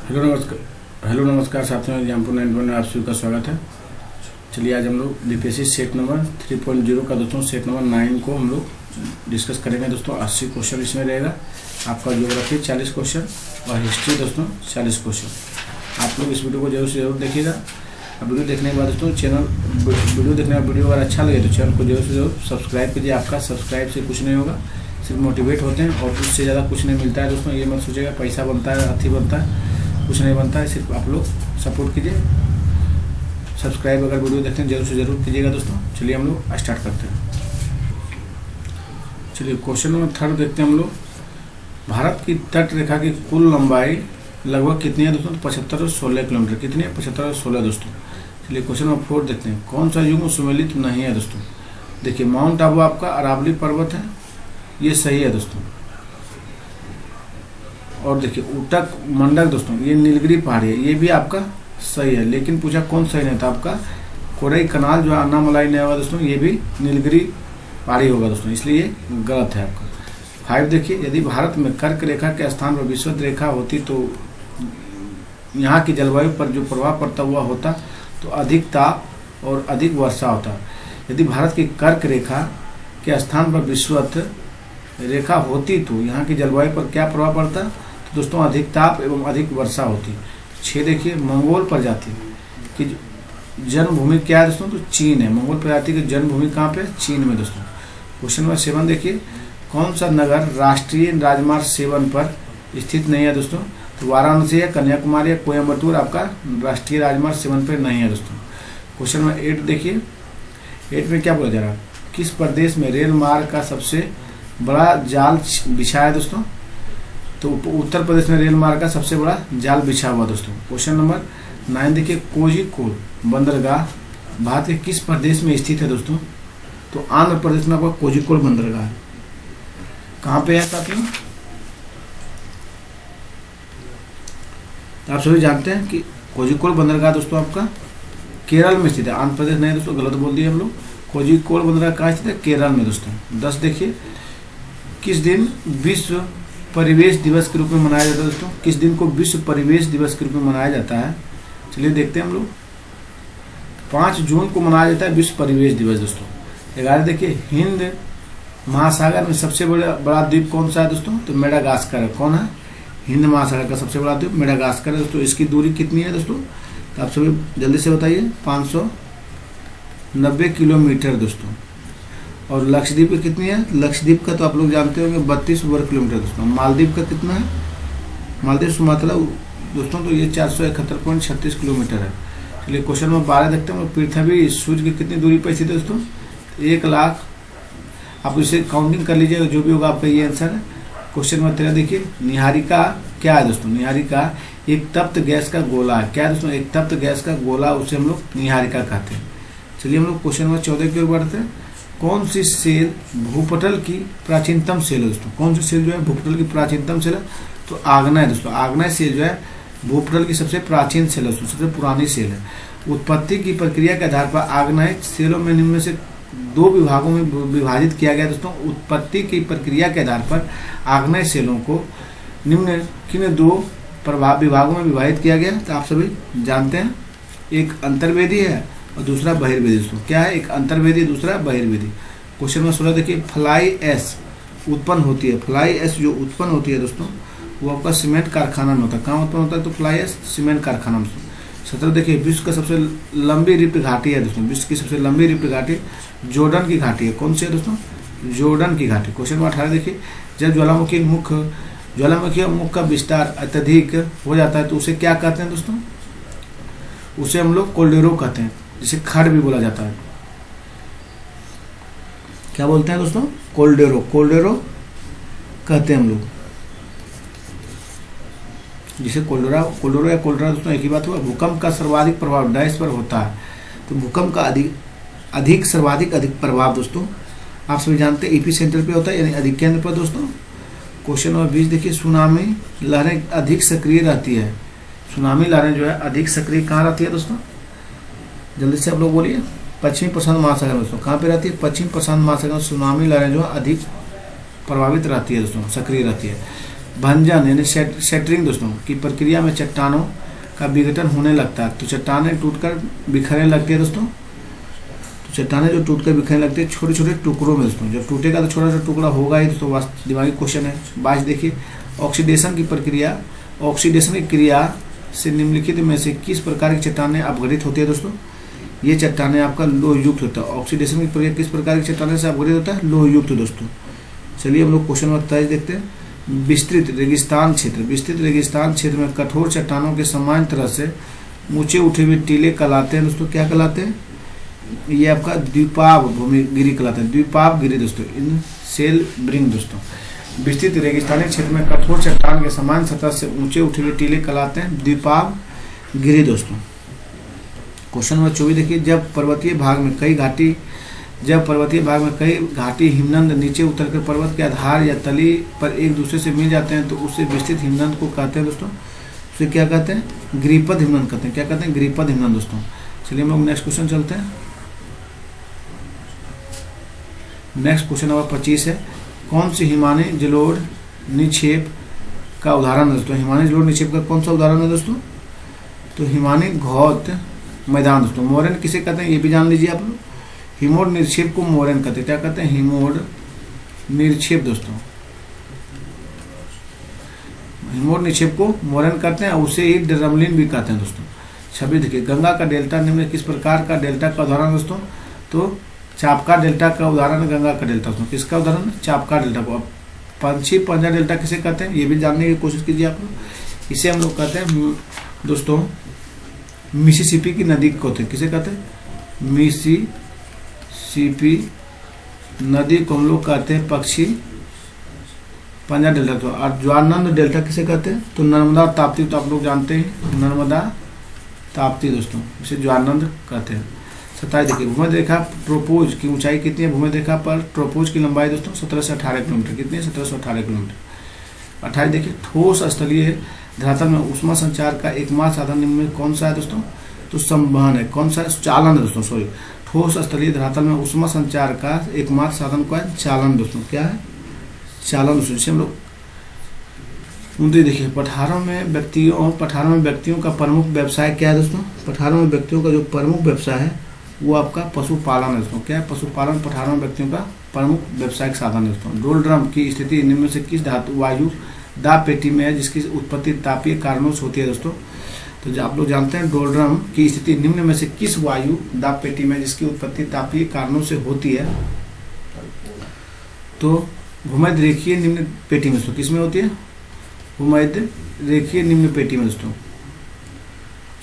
Hello नमस्कार साथियों, example 9 में आप सभी का स्वागत है। चलिए आज हम लोग बीपीएससी सेट नंबर 3.0 का दोस्तों सेट नंबर 9 को हम लोग डिस्कस करेंगे। दोस्तों 80 क्वेश्चन इसमें रहेगा। आपका ज्योग्राफी 40 क्वेश्चन और हिस्ट्री दोस्तों 40 क्वेश्चन। आप लोग इस वीडियो को जरूर से जरूर देखिएगा। अब वीडियो देखने के बाद दोस्तों वीडियो देखने का वीडियो अगर अच्छा लगे तो चैनल को जरूर से जरूर सब्सक्राइब कीजिए। आपका सब्सक्राइब से कुछ नहीं होगा, सिर्फ मोटिवेट होते हैं और उससे ज़्यादा कुछ नहीं मिलता है। दोस्तों ये मत सोचिएगा पैसा बनता है, हाथी बनता है, कुछ नहीं बनता है। सिर्फ आप लोग सपोर्ट कीजिए, सब्सक्राइब अगर वीडियो देखते हैं जरूर से जरूर कीजिएगा। दोस्तों चलिए हम लोग स्टार्ट करते हैं। चलिए क्वेश्चन नंबर 3 देखते हैं हम लोग। भारत की तट रेखा की कुल लंबाई लगभग कितनी है दोस्तों? 75 और 16 किलोमीटर। कितनी है? 75 और 16 दोस्तों। चलिए क्वेश्चन नंबर 4 देखते हैं। कौन सा युग्म सुमेलित नहीं है दोस्तों? देखिए माउंट आबू आपका अरावली पर्वत है, ये सही है दोस्तों। और देखिए उटक मंडक दोस्तों ये नीलगिरी पहाड़ी है, ये भी आपका सही है। लेकिन पूछा कौन सही नहीं था आपका? कोरई कनाल जो अन्नामलाई नहीं होगा दोस्तों, ये भी नीलगिरी पहाड़ी होगा दोस्तों, इसलिए ये गलत है आपका। 5 देखिए, यदि भारत में कर्क रेखा के स्थान पर विषुवत रेखा होती तो यहाँ की जलवायु पर जो प्रभाव पड़ता हुआ होता तो अधिक ताप और अधिक वर्षा होता। यदि भारत की कर्क रेखा के स्थान पर विषुवत रेखा होती तो यहाँ की जलवायु पर क्या प्रभाव पड़ता? तो दोस्तों अधिक ताप एवं अधिक वर्षा होती। 6 देखिए, मंगोल प्रजाति की जन्मभूमि क्या है दोस्तों? तो चीन है। मंगोल प्रजाति की जन्मभूमि कहाँ पे? चीन में दोस्तों। क्वेश्चन नंबर 7 देखिए, कौन सा नगर राष्ट्रीय राजमार्ग 7 पर स्थित नहीं है दोस्तों? तो वाराणसी है, कन्याकुमारी है, कोयम्बटूर आपका राष्ट्रीय राजमार्ग 7 पर नहीं है दोस्तों। क्वेश्चन नंबर 8 देखिए, 8 में क्या बोला जा रहा है? किस प्रदेश में रेल मार्ग का सबसे बड़ा जाल बिछा है दोस्तों? तो उत्तर प्रदेश में रेल मार्ग का सबसे बड़ा जाल बिछा हुआ दोस्तों। क्वेश्चन नंबर 9 देखिए, कोझिकोड बंदरगाह भारत के किस प्रदेश में स्थित है दोस्तों? तो आंध्र प्रदेश में आपका कोझिकोड बंदरगाह है। कहाँ पे है साथियों? तो आप सभी जानते हैं कि कोझिकोड बंदरगाह दोस्तों आपका केरल में स्थित है, आंध्र प्रदेश नहीं दोस्तों, गलत बोल दिए हम लोग। कोझिकोड बंदरगाह कहाँ स्थित है? केरल में दोस्तों। 10 देखिए, किस दिन विश्व परिवेश दिवस के रूप में मनाया जाता है दोस्तों? किस दिन को विश्व परिवेश दिवस के रूप में मनाया जाता है? चलिए देखते हैं हम लोग। 5 जून को मनाया जाता है विश्व परिवेश दिवस दोस्तों। 11 देखिए, हिंद महासागर में सबसे बड़ा द्वीप कौन सा है दोस्तों? तो मेडागास्कर है। कौन है? हिंद महासागर का सबसे बड़ा द्वीप मेडागास्कर है दोस्तों। इसकी दूरी कितनी है दोस्तों? तो आप सभी जल्दी से बताइए। 590 किलोमीटर दोस्तों। और लक्षद्वीप की कितनी है? लक्षद्वीप का तो आप लोग जानते होंगे 32 वर्ग किलोमीटर दोस्तों। मालदीव का कितना है? मालदीव सुमात्रा दोस्तों तो ये 471.36 किलोमीटर है। चलिए क्वेश्चन नंबर 12 देखते हैं। पृथ्वी सूर्य की कितनी दूरी पर स्थित है दोस्तों? 1 लाख। आप इसे काउंटिंग कर लीजिएगा, जो भी होगा आपका ये आंसर है। क्वेश्चन नंबर 13 देखिए, निहारिका क्या है दोस्तों? निहारिका एक तप्त गैस का गोला है। क्या है दोस्तों? एक तप्त गैस का गोला, उसे हम लोग निहारिका कहते हैं। चलिए हम लोग क्वेश्चन नंबर 14 की ओर बढ़ते हैं। कौन सी सेल भूपटल की प्राचीनतम सेल है दोस्तों? कौन सी सेल जो है भूपटल की प्राचीनतम सेल है? तो आग्नेय दोस्तों। आग्नेय सेल जो है भूपटल की सबसे प्राचीन सेल है दोस्तों, सबसे पुरानी सेल है। उत्पत्ति की प्रक्रिया के आधार पर आग्नेय सेलों में निम्न में से 2 विभागों में विभाजित किया गया दोस्तों। उत्पत्ति की प्रक्रिया के आधार पर आग्नेय सेलों को निम्न किन 2 विभागों में विभाजित किया गया? तो आप सभी जानते हैं, एक अंतर्वेदी है और दूसरा बहिर्वेदी दोस्तों। क्या है? एक अंतर्वेदी, दूसरा बहिर्वेदी। क्वेश्चन नंबर 16 देखिए, फ्लाई ऐश उत्पन्न होती है। फ्लाई ऐश जो उत्पन्न होती है दोस्तों वो आपका सीमेंट कारखाना में होता है। कहाँ उत्पन्न होता है? तो फ्लाई ऐश सीमेंट कारखाना में। 17 देखिए, विश्व का सबसे लंबी रिप्त घाटी है दोस्तों। विश्व की सबसे लंबी रिप्त घाटी जॉर्डन की घाटी है। कौन सी है दोस्तों? जॉर्डन की घाटी। क्वेश्चन नंबर 18 देखिए, जब ज्वालामुखी मुख का विस्तार अत्यधिक हो जाता है तो उसे क्या कहते हैं दोस्तों? उसे हम लोग कोल्डेरो कहते हैं, जिसे खड़ भी बोला जाता है। क्या बोलते हैं दोस्तों? कोल्डेरो। कोल्डेरो कहते हैं हम लोग, जिसे कोल्डेरो या कोल्डेरा दोस्तों एक ही बात हुआ। भूकंप का सर्वाधिक प्रभाव डैश पर होता है। तो भूकंप का अधिक सर्वाधिक प्रभाव दोस्तों आप सभी जानते हैं एपी सेंटर पे होता है, यानी अधिक केंद्र पर दोस्तों। क्वेश्चन नंबर 20 देखिए, सुनामी लहरें अधिक सक्रिय रहती है। सुनामी लहरें जो है अधिक सक्रिय कहाँ रहती है दोस्तों? जल्दी से आप लोग बोलिए। पश्चिमी प्रशांत महासागर में दोस्तों। कहाँ पे रहती है? पश्चिम प्रशांत महासागर में सुनामी लहरें जो है अधिक प्रभावित रहती है दोस्तों, सक्रिय रहती है। भंजन यानी शेटरिंग दोस्तों की प्रक्रिया में चट्टानों का विघटन होने लगता है। तो चट्टानें टूटकर बिखरने लगती है दोस्तों। तो चट्टानें जो टूटकर बिखरने लगती है छोटे छोटे टुकड़ों में दोस्तों। जब टूटेगा तो छोटा छोटा टुकड़ा होगा ही दोस्तों। दिमागी क्वेश्चन है। 22 देखिए, ऑक्सीडेशन की प्रक्रिया, ऑक्सीडेशन की क्रिया से निम्नलिखित में से किस प्रकार की चट्टानें अपघटित होती है दोस्तों। ये चट्टानें आपका लोह युक्त होता है। ऑक्सीडेशन की प्रक्रिया किस प्रकार की चट्टानें से अपघटित होता है, लोह युक्त दोस्तों। चलिए हम लोग क्वेश्चन नंबर 23 देखते हैं। विस्तृत रेगिस्तान क्षेत्र, विस्तृत रेगिस्तान क्षेत्र में कठोर चट्टानों के समान तरह से ऊंचे उठे हुए टीले कहलाते हैं दोस्तों। क्या कहलाते हैं, ये आपका द्वीपाभ भूमिगिरि कहलाते हैं। द्वीपाभ गिरि दोस्तों, इन सेल ब्रिंग दोस्तों। विस्तृत रेगिस्तानी क्षेत्र में कठोर चट्टान के समान सतह से ऊंचे उठे हुए टीले कहलाते हैं द्वीपाभ गिरि दोस्तों। क्वेश्चन नंबर 24 देखिए, जब पर्वतीय भाग में कई घाटी हिमनद नीचे उतरकर पर्वत के आधार या तली पर एक दूसरे से मिल जाते हैं तो उससे विस्तृत हिमनद को कहते हैं दोस्तों। उसे क्या कहते हैं, गिरिपद हिमनद कहते हैं। क्या कहते हैं, गिरिपद हिमनद दोस्तों। चलिए हम लोग नेक्स्ट क्वेश्चन चलते हैं। नेक्स्ट क्वेश्चन नंबर 25 है, कौन सी हिमानी जलोढ़ निक्षेप का उदाहरण है दोस्तों। हिमानी जलोढ़ निक्षेप का कौन सा उदाहरण है दोस्तों, तो हिमानी घौत मैदान दोस्तों। मोरन किसे कहते हैं ये भी जान लीजिए आप लोग। हिमोड निक्षेप को मोरन कहते हैं। क्या कहते हैं, हिमोड निक्षेप दोस्तों। हिमोड निक्षेप को मोरन कहते हैं, उसे ही ड्रमलिन भी कहते हैं दोस्तों। 26 देखिए, गंगा का डेल्टा निम्न किस प्रकार का डेल्टा का उदाहरण दोस्तों, तो चापका डेल्टा का उदाहरण है गंगा का डेल्टा दोस्तों। किसका उदाहरण, चापका डेल्टा को। पंछी पंजा डेल्टा किसे कहते हैं, ये भी जानने की कोशिश कीजिए आप लोग। इसे हम लोग कहते हैं दोस्तों मिसिसिपी की नदी को कहते हैं। किसे कहते हैं, मिसिसिपी नदी को हम लोग कहते हैं पक्षी पंजा डेल्टा को। और ज्वारनंद डेल्टा किसे कहते हैं, तो नर्मदा और ताप्ती तो आप लोग जानते हैं, नर्मदा ताप्ती दोस्तों, इसे ज्वारनंद कहते हैं। 27 देखिए, भूमध्य रेखा ट्रोपोज की ऊंचाई कितनी है। भूमध्य रेखा पर ट्रोपोज की लंबाई दोस्तों 17 से 18 किलोमीटर। कितनी है, 17 से 18 किलोमीटर। 28 देखिए, ठोस स्थलीय धरातल में ऊष्मा संचार का एकमात्र साधन निम्न में कौन सा है दोस्तों, तो संवहन है। कौन सा, चालन है दोस्तों, सॉरी। ठोस स्थलीय धरातल में ऊष्मा संचार का एकमात्र साधन क्या है, चालन दोस्तों। क्या है, चालन दोस्तों। जिसे हम लोग 29 देखिए, पठारों में व्यक्तियों का प्रमुख व्यवसाय क्या है दोस्तों। पठारों में व्यक्तियों का जो प्रमुख व्यवसाय है वो आपका पशुपालन है दोस्तों। क्या है, पशुपालन पठारों में व्यक्तियों का प्रमुख व्यवसायिक साधन है दोस्तों। डोलड्रम की स्थिति निम्न में से किस धातु वायु दाब पेटी में है जिसकी उत्पत्ति तापीय कारणों से होती है दोस्तों। तो जो आप लोग जानते हैं, डोलड्रम की स्थिति निम्न में से किस वायु दाब पेटी में जिसकी उत्पत्ति तापीय कारणों से होती है, तो भूमध्य रेखीय निम्न पेटी में दोस्तों। किसमें होती है, भूमध्य रेखीय निम्न पेटी में दोस्तों।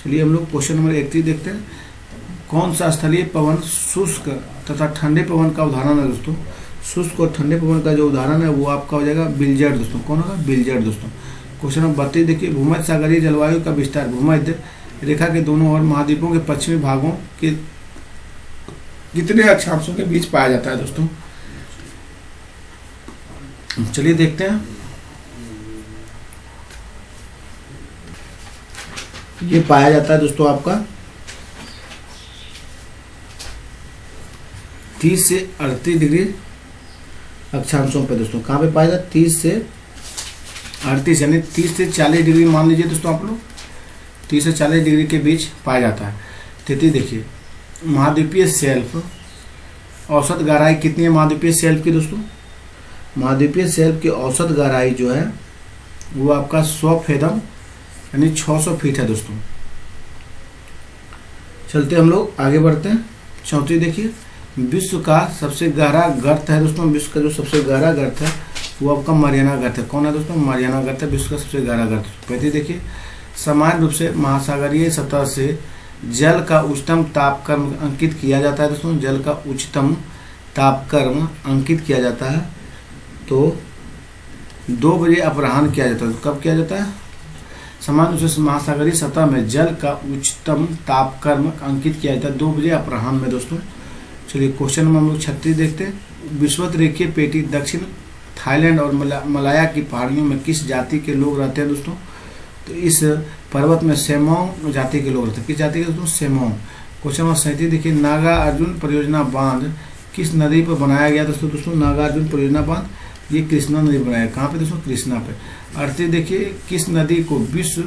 चलिए हम लोग क्वेश्चन नंबर 31 देखते हैं। कौन सा स्थलीय पवन शुष्क तथा ठंडे पवन का उदाहरण है दोस्तों। शुष्क और ठंडे पवन का जो उदाहरण है वो आपका हो जाएगा बिलजट दोस्तों। कौन होगा, बिलजट दोस्तों। क्वेश्चन नंबर 32 देखिए, भूमध्य सागरीय जलवायु का विस्तार भूमध्य रेखा के दोनों ओर महाद्वीपों के पश्चिमी भागों के कितने अक्षांशों के बीच पाया जाता है दोस्तों। चलिए देखते हैं। ये पाया जाता है दोस्तों आपका 30 से 38 डिग्री अक्षांशों पे दोस्तों। कहाँ पे पाया जाता है, 30 से 38 यानी 30 से 40 डिग्री मान लीजिए दोस्तों आप लोग। 30 से 40 डिग्री के बीच पाया जाता है। 33 देखिए, महाद्वीपीय शेल्फ औसत गहराई कितनी है महाद्वीपीय शेल्फ की दोस्तों। महाद्वीपीय शेल्फ की औसत गहराई जो है वो आपका 100 फेदम यानी 600 फीट है दोस्तों। चलते हम लोग आगे बढ़ते हैं। 34 देखिए, विश्व का सबसे गहरा गर्त है दोस्तों। विश्व का जो सबसे गहरा गर्त है वो आपका मारियाना गर्त है। कौन है दोस्तों, मारियाना गर्त है विश्व का सबसे गहरा गर्त। 35 देखिए, समान रूप से महासागरीय सतह से जल का उच्चतम तापक्रम अंकित किया जाता है दोस्तों। जल का उच्चतम तापक्रम अंकित किया जाता है तो 2 बजे अपराह्न किया जाता है। कब किया जाता है, समान रूप से महासागरीय सतह में जल का उच्चतम तापक्रम अंकित किया जाता है 2 बजे अपराह्न में दोस्तों। चलिए क्वेश्चन नंबर हम लोग 36 देखते हैं। विषुवत रेखीय पेटी दक्षिण थाईलैंड और मलाया की पहाड़ियों में किस जाति के लोग रहते हैं दोस्तों। तो इस पर्वत में सेमोंग जाति के लोग रहते हैं। किस जाति के दोस्तों, सेमोंग। क्वेश्चन नंबर 37 देखिए, नागार्जुन परियोजना बांध किस नदी पर बनाया गया दोस्तों। नागार्जुन परियोजना बांध ये कृष्णा नदी बनाया, कहाँ पे दोस्तों, कृष्णा पे। अर्थी देखिए, किस नदी को विश्व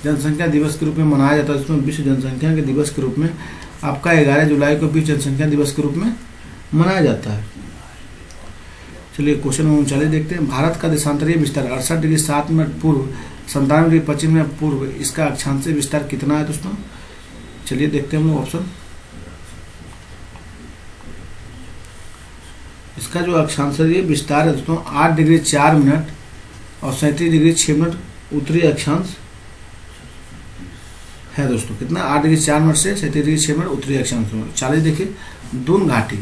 जनसंख्या दिवस के रूप में मनाया जाता है दोस्तों, विश्व जनसंख्या के दिवस के रूप में आपका 11 जुलाई को विश्व जनसंख्या दिवस के रूप में मनाया जाता है। चलिए क्वेश्चन 39 देखते हैं। भारत का देशांतरीय विस्तार 68 डिग्री 7 मिनट पूर्व, 97 डिग्री 25 मिनट पूर्व, इसका अक्षांशीय विस्तार कितना है दोस्तों? चलिए देखते हैं हम लोग ऑप्शन। इसका जो अक्षांशीय विस्तार है दोस्तों 8 डिग्री 4 मिनट और 37 डिग्री 6 मिनट उत्तरी अक्षांश है दोस्तों। कितना? 8 डिग्री 4 मिनट से 37 डिग्री 6 मिनट उत्तरी अक्षांश। 40 देखिए, दून घाटी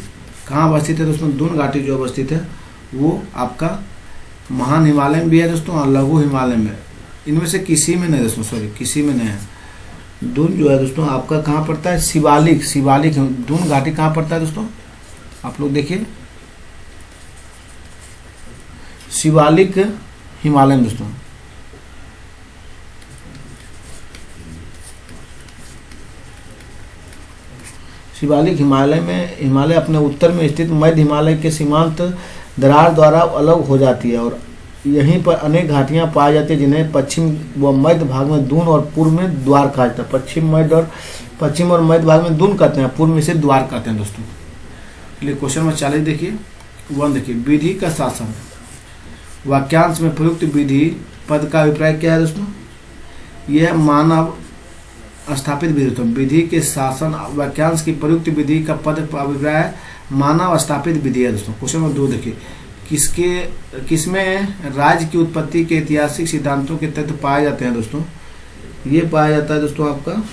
कहाँ अवस्थित है दोस्तों? दून घाटी जो अवस्थित है वो आपका महान हिमालय में भी है दोस्तों और लघु हिमालय में, इनमें से किसी में नहीं दोस्तों, सॉरी किसी में नहीं है। दून जो है दोस्तों आपका कहाँ पड़ता है? शिवालिक, शिवालिक दून घाटी कहाँ पड़ता है दोस्तों? आप लोग देखिए, शिवालिक हिमालय में दोस्तों। शिवालिक हिमालय में, हिमालय अपने उत्तर में स्थित मध्य हिमालय के सीमांत दरार द्वारा अलग हो जाती है और यहीं पर अनेक घाटियां पाई जाती है जिन्हें पश्चिम व मध्य भाग में दून और पूर्व में द्वार कहा जाता है। पश्चिम और मध्य भाग में दून कहते हैं, पूर्व में से द्वार कहते हैं दोस्तों। चलिए क्वेश्चन नंबर 40 देखिए, 1 देखिए, विधि का शासन वाक्यांश में प्रयुक्त विधि पद का अभिप्राय क्या है दोस्तों? यह मानव स्थापित विधि दोस्तों। विधि के शासन वाक्यांश की प्रयुक्त विधि का पद का अभिप्राय मानव स्थापित विधि है दोस्तों। क्वेश्चन नंबर 2 देखिए, किसमें राज्य की उत्पत्ति के ऐतिहासिक सिद्धांतों के तथ्य पाए जाते हैं दोस्तों? ये पाया जाता है दोस्तों आपका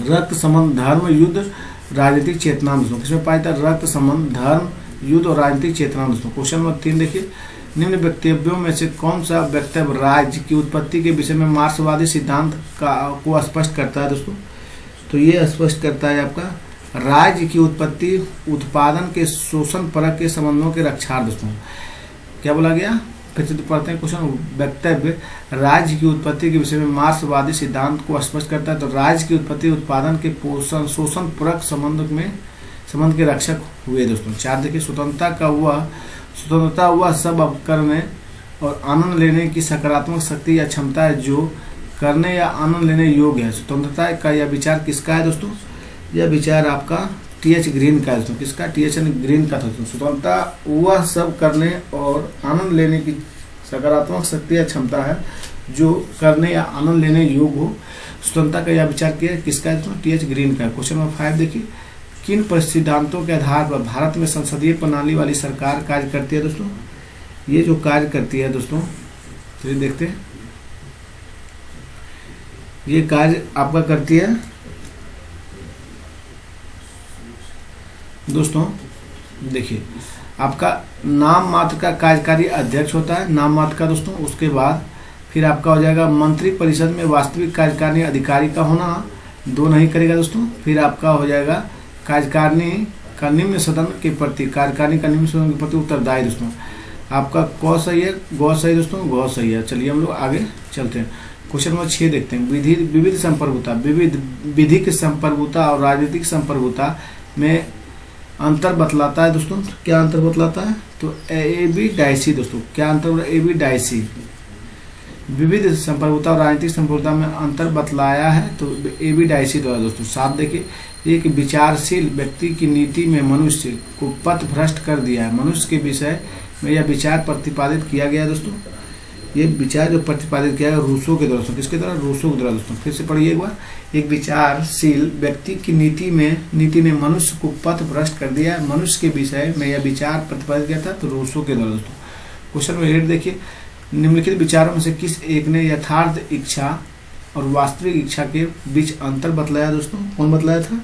रक्त संबंध, धर्म, युद्ध, राजनीतिक चेतना दोस्तों। किसमें पाया जाता है? रक्त संबंध, धर्म, युद्ध और राजनीतिक चेतना दोस्तों। क्वेश्चन नंबर 3 देखिए, निम्न वक्तव्यों में से कौन सा वक्तव्य राज्य की उत्पत्ति के विषय में मार्क्सवादी सिद्धांत को स्पष्ट करता है दोस्तों? तो ये स्पष्ट करता है आपका राज्य की उत्पत्ति उत्पादन के शोषण परक के संबंधों के रक्षार्थ दोस्तों। क्या बोला गया? फिर से पढ़ते हैं क्वेश्चन। वक्तव्य राज्य की उत्पत्ति के विषय में मार्क्सवादी सिद्धांत को स्पष्ट करता है, तो राज्य की उत्पत्ति उत्पादन के शोषण परक संबंध के रक्षक हुए दोस्तों। 4 देखिए, स्वतंत्रता वह सब करने और आनंद लेने की सकारात्मक शक्ति या क्षमता है जो करने या आनंद लेने योग्य है। स्वतंत्रता का यह विचार किसका है दोस्तों? यह विचार आपका टी.एच. ग्रीन का है दोस्तों। किसका? टी.एच. ग्रीन का था दोस्तों। स्वतंत्रता वह सब करने और आनंद लेने की सकारात्मक शक्ति या क्षमता है जो करने या आनंद लेने योग्य हो। स्वतंत्रता का यह विचार किसका है दोस्तों? टी.एच. ग्रीन का। क्वेश्चन नंबर 5 देखिए, किन सिद्धांतों के आधार पर भारत में संसदीय प्रणाली वाली सरकार कार्य करती है दोस्तों? ये जो कार्य करती है दोस्तों, तो ये देखते हैं, ये कार्य आपका करती है दोस्तों। देखिए, आपका नाम मात्र का कार्यकारी अध्यक्ष होता है, नाम मात्र का दोस्तों। उसके बाद फिर आपका हो जाएगा मंत्री परिषद में वास्तविक कार्यकारिणी अधिकारी का होना, 2 नहीं करेगा दोस्तों। फिर आपका हो जाएगा कार्यकारिणी का निम्न सदन के प्रति, कार्यकारिणी का निम्न सदन के प्रति उत्तरदायी दोस्तों। आपका क सही है, गौ सही दोस्तों, गौ सही है। चलिए हम लोग आगे चलते हैं। क्वेश्चन नंबर 6 देखते हैं। विविध संप्रभुता, विधिक संप्रभुता और राजनीतिक संप्रभुता में अंतर बतलाता है दोस्तों। क्या अंतर बतलाता है? तो ए.बी. डाइसी दोस्तों। क्या अंतर? ए.बी. डाइसी। विविध संप्रभुता और राजनीतिक संप्रभुता में अंतर बतलाया है तो ए.बी. डाइसी द्वारा दोस्तों। 7 देखिए, एक विचारशील व्यक्ति की नीति में मनुष्य को पथ भ्रष्ट कर दिया है। मनुष्य के विषय में यह विचार प्रतिपादित किया गया दोस्तों। ये विचार जो प्रतिपादित किया है रूसो के द्वारा। किसके द्वारा? रूसो के द्वारा दोस्तों। फिर से पढ़िए एक बार। एक विचारशील व्यक्ति की नीति ने मनुष्य को पथ भ्रष्ट कर दिया है। मनुष्य के विषय में यह विचार प्रतिपादित किया था तो रूसो के द्वारा दोस्तों। क्वेश्चन नंबर 8 देखिए, निम्नलिखित विचारों में से किस एक ने यथार्थ इच्छा और वास्तविक इच्छा के बीच अंतर बतलाया दोस्तों? कौन बतलाया था?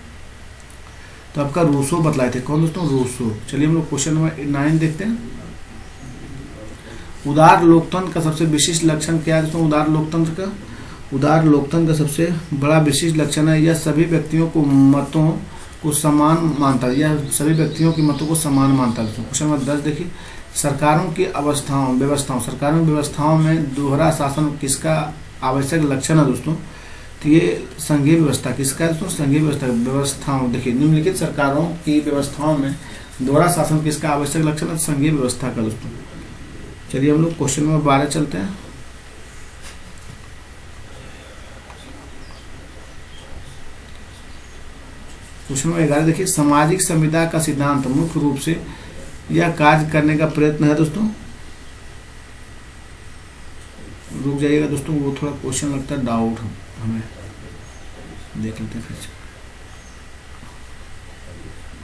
तो आपका रूसो बतलाए थे। कौन दोस्तों? रूसो। चलिए हम लोग क्वेश्चन नंबर 9 देखते हैं। उदार लोकतंत्र का सबसे विशिष्ट लक्षण क्या है दोस्तों? उदार लोकतंत्र का सबसे बड़ा विशिष्ट लक्षण है यह सभी व्यक्तियों को मतों को समान मानता है। यह सभी व्यक्तियों की मतों को समान मानता है दोस्तों। क्वेश्चन नंबर 10 देखिए, सरकारों की सरकारों व्यवस्थाओं में दोहरा शासन किसका आवश्यक लक्षण है दोस्तों? तो ये संघीय व्यवस्था। किसका है दोस्तों? संघीय व्यवस्थाओं। देखिए, निम्नलिखित सरकारों की व्यवस्थाओं में दोहरा शासन किसका आवश्यक लक्षण है? संघीय व्यवस्था का दोस्तों। चलिए हम लोग क्वेश्चन नंबर 12 चलते हैं। क्वेश्चन नंबर 11 देखिए, सामाजिक संविदा का सिद्धांत मुख्य रूप से यह कार्य करने का प्रयत्न है दोस्तों। रुक जाइएगा दोस्तों, वो थोड़ा क्वेश्चन लगता है डाउट, हमें देख लेते हैं फिर से।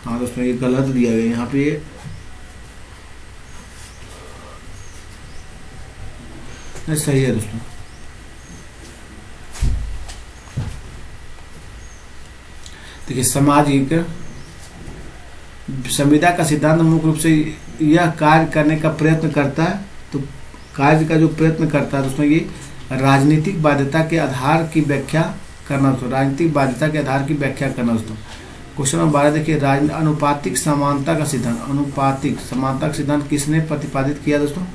हाँ दोस्तों, ये गलत दिया गया यहाँ पे, ये सही है दोस्तों। देखिए, सामाजिक संविदा का सिद्धांत मुख्य रूप से यह कार्य करने का प्रयत्न करता है। तो कार्य का जो प्रयत्न करता है दोस्तों, ये राजनीतिक बाध्यता के आधार की व्याख्या करना दोस्तों, राजनीतिक बाध्यता के आधार की व्याख्या करना दोस्तों। क्वेश्चन नंबर 12 देखिए, अनुपातिक समानता का सिद्धांत, अनुपातिक समानता का सिद्धांत किसने प्रतिपादित किया दोस्तों?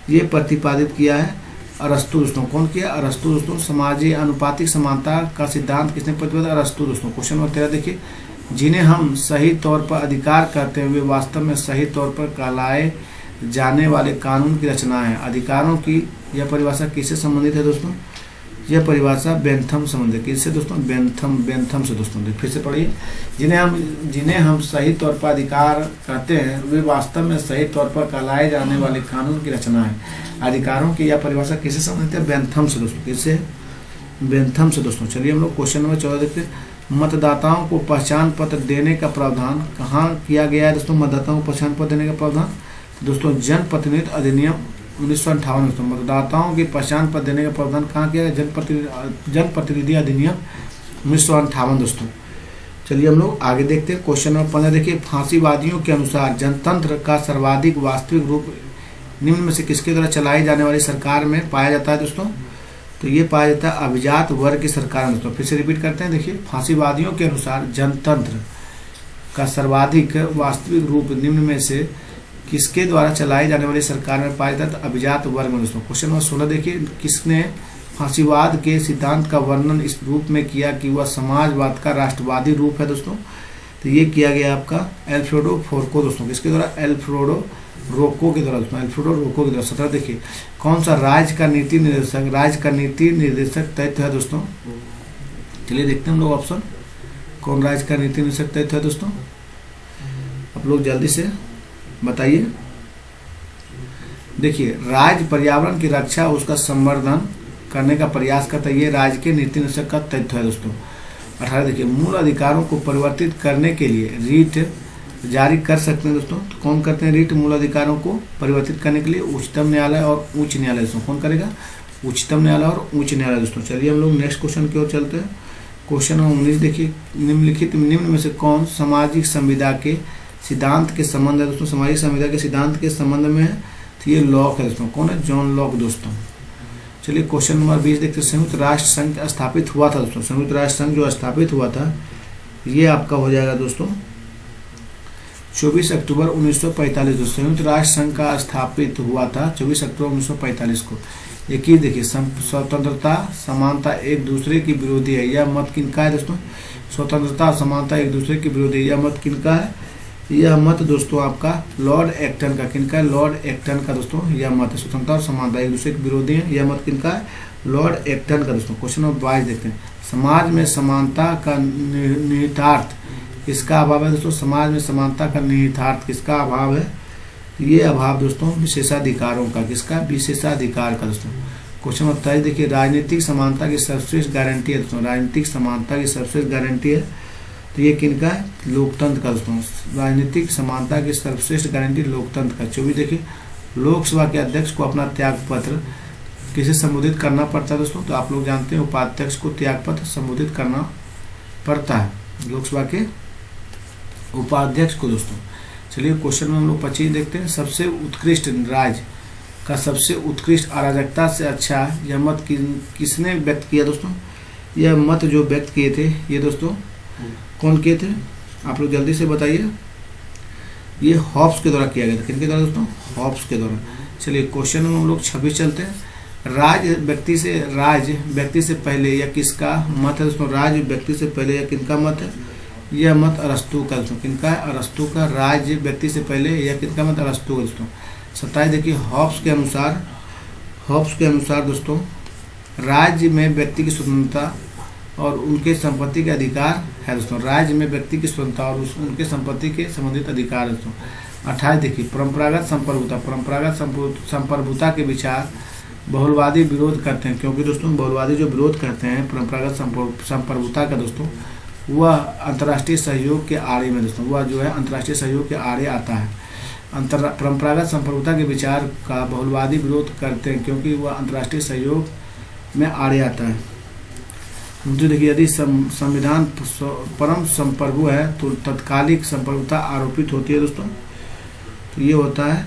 ये प्रतिपादित किया है अरस्तु दोस्तों। कौन किया? अरस्तु दोस्तों। समाजीय अनुपातिक समानता का सिद्धांत किसने प्रतिपादित? अरस्तु दोस्तों। क्वेश्चन नंबर 13 देखिए, जिन्हें हम सही तौर पर अधिकार कहते हैं वे वास्तव में सही तौर पर कहलाए जाने वाले कानून की रचना है। अधिकारों की यह परिभाषा किससे संबंधित है दोस्तों? यह परिभाषा बेंथम संबंधित, किससे दोस्तों? बेंथम से दोस्तों। फिर से पढ़िए, जिन्हें हम सही तौर पर अधिकार कहते हैं वे वास्तव में सही तौर पर कहलाए जाने वाले कानून की रचना है। अधिकारों की यह परिभाषा किससे संबंधित है? बेंथम से दोस्तों। किससे? बेंथम से दोस्तों। चलिए हम लोग क्वेश्चन नंबर 14 देखते हैं। मतदाताओं को पहचान पत्र देने का प्रावधान कहाँ किया गया है दोस्तों? मतदाताओं को पहचान पत्र देने का प्रावधान दोस्तों, जनप्रतिनिधि अधिनियम 1958 दोस्तों। मतदाताओं की पहचान पत्र देने का प्रावधान कहाँ किया है? जनप्रतिनिधि अधिनियम 1958 दोस्तों। चलिए हम लोग आगे देखते हैं। क्वेश्चन नंबर 15 देखिए, फांसीवादियों के अनुसार जनतंत्र का सर्वाधिक वास्तविक रूप निम्न में से किसके द्वारा चलाई जाने वाली सरकार में पाया जाता है दोस्तों? तो ये पाया जाता है अभिजात वर्ग की सरकार में दोस्तों। फिर से रिपीट करते हैं, देखिए, फांसीवादियों के अनुसार जनतंत्र का सर्वाधिक वास्तविक रूप निम्न में से किसके द्वारा चलाई जाने वाली सरकार में पाया जाता है? अभिजात वर्ग में दोस्तों। क्वेश्चन नंबर 16 देखिए, किसने फांसीवाद के सिद्धांत का वर्णन इस रूप में किया कि वह समाजवाद का राष्ट्रवादी रूप है दोस्तों? तो ये किया गया आपका एल्फ्रेडो फोर्को दोस्तों। किसके द्वारा? एल्फ्रेडो रोको के द्वारा दोस्तों, एल्फ्रेडो रोको के द्वारा। 17 देखिए, कौन सा राज्य का नीति निर्देशक तत्व है दोस्तों? चलिए देखते हैं हम लोग ऑप्शन, कौन राज्य का नीति निर्देशक तत्व है दोस्तों? आप लोग जल्दी से बताइए। देखिए, राज्य पर्यावरण की रक्षा, उसका संवर्धन करने का प्रयास करता है, ये राज्य के नीति निर्देशक का तत्व है दोस्तों। 18 देखिए, मूल अधिकारों को परिवर्तित करने के लिए रीट जारी कर सकते हैं दोस्तों। तो कौन करते हैं रीट? मूल अधिकारों को परिवर्तित करने के लिए उच्चतम न्यायालय और उच्च न्यायालय दोस्तों। कौन करेगा? उच्चतम न्यायालय और उच्च न्यायालय दोस्तों। चलिए हम लोग नेक्स्ट क्वेश्चन की ओर चलते हैं। क्वेश्चन नंबर 19 देखिए, निम्न में से कौन सामाजिक संविदा के सिद्धांत के संबंध है दोस्तों? सामाजिक संविदा के सिद्धांत के संबंध में है, तो ये लॉक है दोस्तों। कौन है? जॉन लॉक दोस्तों। चलिए क्वेश्चन नंबर 20 देखते हैं। संयुक्त राष्ट्र संघ स्थापित हुआ था दोस्तों, संयुक्त राष्ट्र संघ जो स्थापित हुआ था ये आपका हो जाएगा दोस्तों 24 अक्टूबर 1945 दोस्तों। संयुक्त राष्ट्र संघ का स्थापित हुआ था 24 अक्टूबर 1945 को। एक ही देखिए, स्वतंत्रता समानता एक दूसरे की विरोधी है, यह मत किनका है दोस्तों? स्वतंत्रता समानता एक दूसरे की विरोधी है, यह मत किनका है? यह मत दोस्तों आपका लॉर्ड एक्टन का। किनका? लॉर्ड एक्टन का दोस्तों यह मत है। स्वतंत्रता और समानता एक दूसरे के विरोधी है, यह मत किनका है? लॉर्ड एक्टन का दोस्तों। क्वेश्चन नंबर 22 देखते हैं। समाज में समानता का निहितार्थ किसका अभाव है दोस्तों? समाज में समानता का निहितार्थ किसका अभाव है? ये अभाव दोस्तों विशेषाधिकारों का। किसका? विशेषाधिकार का दोस्तों। क्वेश्चन नंबर 23 देखिए, राजनीतिक समानता की सर्वश्रेष्ठ गारंटी है दोस्तों। राजनीतिक समानता की सर्वश्रेष्ठ गारंटी है, तो ये किनका है? लोकतंत्र का दोस्तों। राजनीतिक समानता की सर्वश्रेष्ठ गारंटी लोकतंत्र का। 24 देखिए, लोकसभा के अध्यक्ष को अपना त्यागपत्र किसे संबोधित करना पड़ता है दोस्तों? तो आप लोग जानते हैं उपाध्यक्ष को त्यागपत्र संबोधित करना पड़ता है, लोकसभा के उपाध्यक्ष को दोस्तों। चलिए क्वेश्चन में हम लोग 25 देखते हैं। सबसे उत्कृष्ट राज्य का सबसे उत्कृष्ट अराजकता से अच्छा यह मत किसने व्यक्त किया दोस्तों? यह मत जो व्यक्त किए थे ये दोस्तों कौन किए थे? आप लोग जल्दी से बताइए। ये हॉब्स के द्वारा किया गया था। किनके द्वारा दोस्तों? हॉब्स के द्वारा। चलिए क्वेश्चन में हम लोग 26 चलते हैं। राज व्यक्ति से पहले यह किसका मत है दोस्तों? राज व्यक्ति से पहले यह किनका मत है? यह मत अरस्तु का दोस्तों। किनका है? अरस्तु का। राज्य व्यक्ति से पहले यह किनका मत? अरस्तु का दोस्तों। 27 देखिए, हॉब्स के अनुसार दोस्तों राज्य में व्यक्ति की स्वतंत्रता और उनके संपत्ति के अधिकार है दोस्तों। राज्य में व्यक्ति की स्वतंत्रता और उनके संपत्ति के संबंधित अधिकार है दोस्तों। 28 देखिए, परंपरागत संप्रभुता के विचार बहुलवादी विरोध करते हैं, क्योंकि दोस्तों बहुलवादी जो विरोध करते हैं परंपरागत संप्रभुता का दोस्तों, वह अंतर्राष्ट्रीय सहयोग के आड़े में दोस्तों, वह जो है अंतर्राष्ट्रीय सहयोग के आड़े आता है। परंपरागत संप्रभुता के विचार का बहुलवादी विरोध करते हैं, क्योंकि वह अंतर्राष्ट्रीय सहयोग में आड़े आता है। तो देखिए, यदि संविधान परम संप्रभु है तो तत्कालिक संप्रभुता आरोपित होती है दोस्तों। तो ये होता है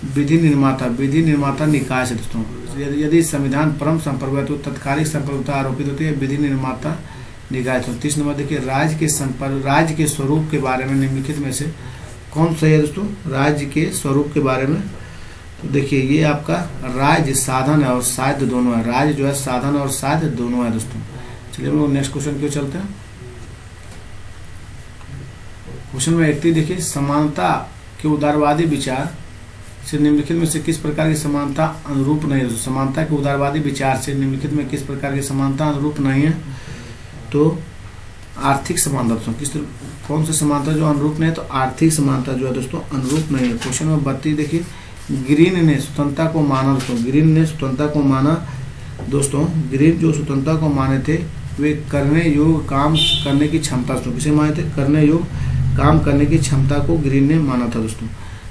विधि निर्माता निकाय से दोस्तों। यदि संविधान परम संप्रभु है तो तत्कालिक संप्रभुता आरोपित होती है विधि निर्माता निकाय से। 30 नंबर देखिए, राज्य के स्वरूप के बारे में निम्नलिखित में से कौन सही है दोस्तों? राज्य के स्वरूप के बारे में तो देखिए, ये आपका राज्य साधन है और साध्य दोनों है। राज्य जो है साधन और साध्य दोनों है दोस्तों। चलिए हम लोग नेक्स्ट क्वेश्चन क्यों चलते हैं। क्वेश्चन में 80 देखिए, समानता के उदारवादी विचार से निम्नलिखित में से किस प्रकार की समानता अनुरूप नहीं है? समानता के उदारवादी विचार से निम्नलिखित में किस प्रकार की समानता अनुरूप नहीं है? तो आर्थिक समानता दोस्तों। कौन सी समानता जो अनुरूप नहीं है? तो आर्थिक समानता जो है दोस्तों अनुरूप नहीं है। क्वेश्चन में 32 देखिए, ग्रीन ने स्वतंत्रता को माना दोस्तों। ग्रीन ने स्वतंत्रता को माना दोस्तों। ग्रीन जो स्वतंत्रता को माने थे वे करने योग्य काम करने की क्षमता दोस्तों। किसे माने थे? करने योग्य काम करने की क्षमता को ग्रीन ने माना था दोस्तों।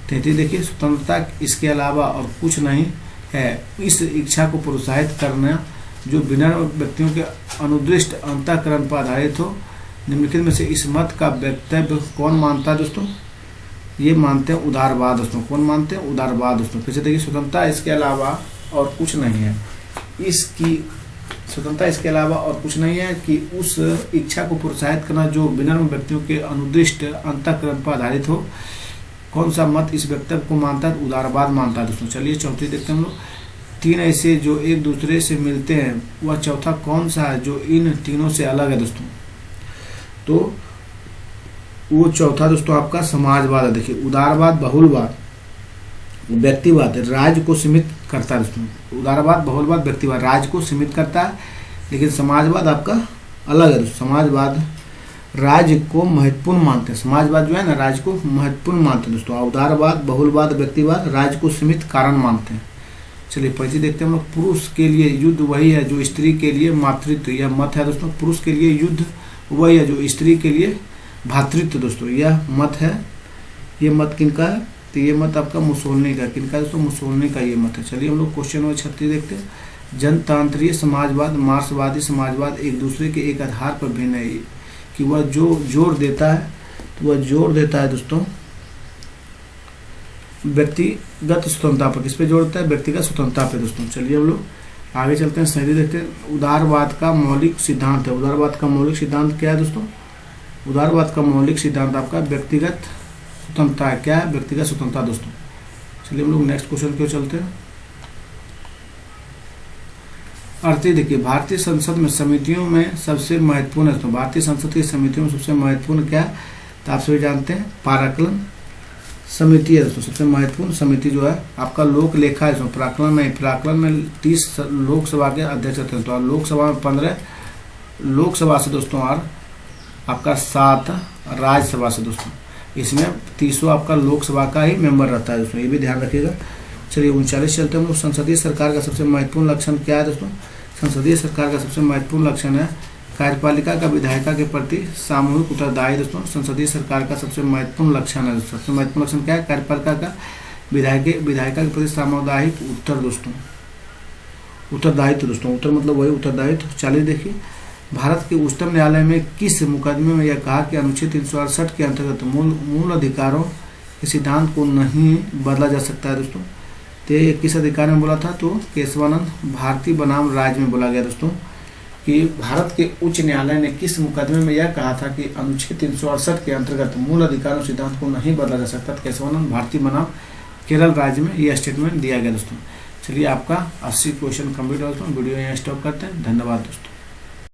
33 देखिए, स्वतंत्रता इसके अलावा और कुछ नहीं है। इस इच्छा को प्रोत्साहित करना जो बिना व्यक्तियों के अनुदृष्ट अंतःकरण पर आधारित हो। निम्नलिखित में से इस मत का वक्तव्य कौन मानता है दोस्तों? ये मानते हैं उदारवाद दोस्तों। कौन मानते हैं? उदारवाद दोस्तों। फिर से देखिए, स्वतंत्रता इसके अलावा और कुछ नहीं है। इसकी स्वतंत्रता इसके अलावा और कुछ नहीं है कि उस इच्छा को प्रोत्साहित करना जो बिना व्यक्तियों के अनुदृष्ट अंतःकरण पर आधारित हो। कौन सा मत इस वक्तव्य को मानता है? उदारवाद मानता है दोस्तों। चलिए 34 देखते हैं हम लोग। 3 ऐसे जो एक दूसरे से मिलते हैं, वह चौथा कौन सा है जो इन तीनों से अलग है दोस्तों? तो वो चौथा दोस्तों आपका समाजवाद है। देखिए, उदारवाद, बहुलवाद, व्यक्तिवाद राज्य को सीमित करता है दोस्तों। उदारवाद, बहुलवाद, व्यक्तिवाद राज्य को सीमित करता है, लेकिन समाजवाद आपका अलग है दोस्तों। समाजवाद राज्य को महत्वपूर्ण मानते हैं। समाजवाद जो है ना राज्य को महत्वपूर्ण मानते हैं दोस्तों। उदारवाद, बहुलवाद, व्यक्तिवाद राज्य को सीमित कारण मानते हैं। चलिए 35 देखते हैं हम लोग। पुरुष के लिए युद्ध वही है जो स्त्री के लिए मातृत्व। यह मत है दोस्तों। पुरुष के लिए युद्ध वही है जो स्त्री के लिए भातृत्व दोस्तों। यह मत है। ये मत किनका है? तो ये मत आपका मुसोलिनी का। किनका दोस्तों? मुसोलिनी का ये मत है। चलिए हम लोग क्वेश्चन नंबर 36 देखते हैं। जनतांत्रिक समाजवाद, मार्क्सवादी समाजवाद एक दूसरे के एक आधार पर भिन्न है कि वह जो जोर देता है, तो वह जोर देता है दोस्तों व्यक्तिगत स्वतंत्रता पर। किस पे जोर देता है? व्यक्तिगत स्वतंत्रता पे दोस्तों। चलिए हम लोग आगे चलते हैं, सही देखते हैं। उदारवाद का मौलिक सिद्धांत है। उदारवाद का मौलिक सिद्धांत क्या है दोस्तों? उदारवाद का मौलिक सिद्धांत आपका व्यक्तिगत स्वतंत्रता है। क्या है? व्यक्तिगत स्वतंत्रता दोस्तों। चलिए हम लोग नेक्स्ट क्वेश्चन क्यों चलते हैं। 38 देखिए, भारतीय संसद में समितियों में सबसे महत्वपूर्ण है। तो भारतीय संसद की समितियों में सबसे महत्वपूर्ण क्या है? तो आप सभी जानते हैं प्राक्कलन समिति है दोस्तों। सबसे महत्वपूर्ण समिति जो है आपका लोक लेखा है। प्राक्कलन नहीं, प्राक्कलन में 30 लोकसभा के अध्यक्ष रहते हैं। तो लोकसभा में 15 लोकसभा से दोस्तों और आपका 7 राज्यसभा से दोस्तों। इसमें 30 आपका लोकसभा का ही मेंबर रहता है दोस्तों। ये भी ध्यान रखिएगा। चलिए 39 चलते हैं हम लोग। संसदीय सरकार का सबसे महत्वपूर्ण लक्षण क्या है दोस्तों? संसदीय सरकार का सबसे महत्वपूर्ण लक्षण है कार्यपालिका का विधायिका के प्रति सामूहिक उत्तरदायी दोस्तों। संसदीय सरकार का सबसे महत्वपूर्ण लक्षण है। सबसे महत्वपूर्ण लक्षण क्या है? कार्यपालिका का विधायिका के प्रति सामुदायिक उत्तरदायित्व दोस्तों। उत्तर मतलब वही उत्तरदायित्व। 40 देखिए, भारत के उच्चतम न्यायालय में किस मुकदमे में यह कहा कि अनुच्छेद 368 के अंतर्गत मूल अधिकारों के सिद्धांत को नहीं बदला जा सकता है दोस्तों? तो ये किस अधिकार में बोला था? तो केशवानंद भारती बनाम राज्य में बोला गया दोस्तों कि भारत के उच्च न्यायालय ने किस मुकदमे में यह कहा था कि अनुच्छेद 368 के अंतर्गत मूल अधिकारों सिद्धांत को नहीं बदला जा सकता। केशवानंद भारती बनाम केरल राज्य में यह स्टेटमेंट दिया गया दोस्तों। चलिए आपका 80 क्वेश्चन कंप्लीट हो दोस्तों। वीडियो यहाँ स्टॉप करते हैं। धन्यवाद दोस्तों।